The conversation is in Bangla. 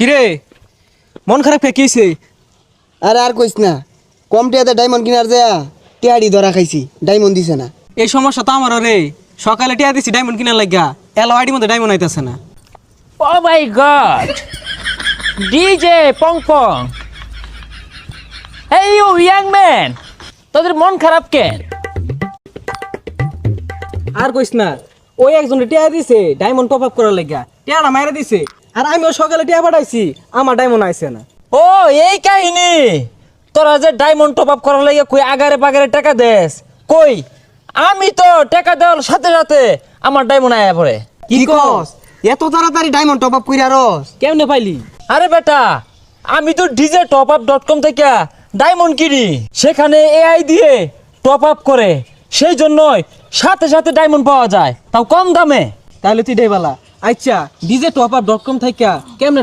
কিরে মন খারাপ কে কিছে? আরে আর কইস না, কম টিয়াতে ডায়মন্ড কিনার যায় টিয়াড়ি ধরা খাইছি, ডায়মন্ড দিছে না। এই সমস্যা তো আমারও রে। সকালে টিয়া দিছি ডায়মন্ড কিনার লাগা, এলআইডি মধ্যে ডায়মন্ড আইতাছে না। Oh my god! DJ Pong Pong! Hey you young man! তোদের মন খারাপ কেন? আর কইস না, ওই একজন টিয়া দিছে ডায়মন্ড টপ আপ করার লাগা, টিয়াটা মাইরা দিছে। আর আমিও সকালে টিয়া পাঠাইছি, আমার ডায়মন্ড আইছে না। ও এই কাহিনী, তোরা যে ডায়মন্ড টপ আপ করার লাগে কই আগারে পাগারে টাকা দেস কই? আমি তো টাকা দেওয়ার সাথে সাথে আমার ডায়মন্ড আয়া পড়ে। কি কস? এত তাড়াতাড়ি ডায়মন্ড টপ আপ কইরা রস? কেমনে পাইলি? আরে বেটা, আমি তো djtopup.com থেকে ডায়মন্ড কিনি, সেখানে এআই দিয়ে টপ আপ করে, সেই জন্যই সাথে সাথে ডায়মন্ড পাওয়া যায়, তাও কম দামে। তাহলে তুই দেবালা। আচ্ছা, djtopup.com থেকে কেমনে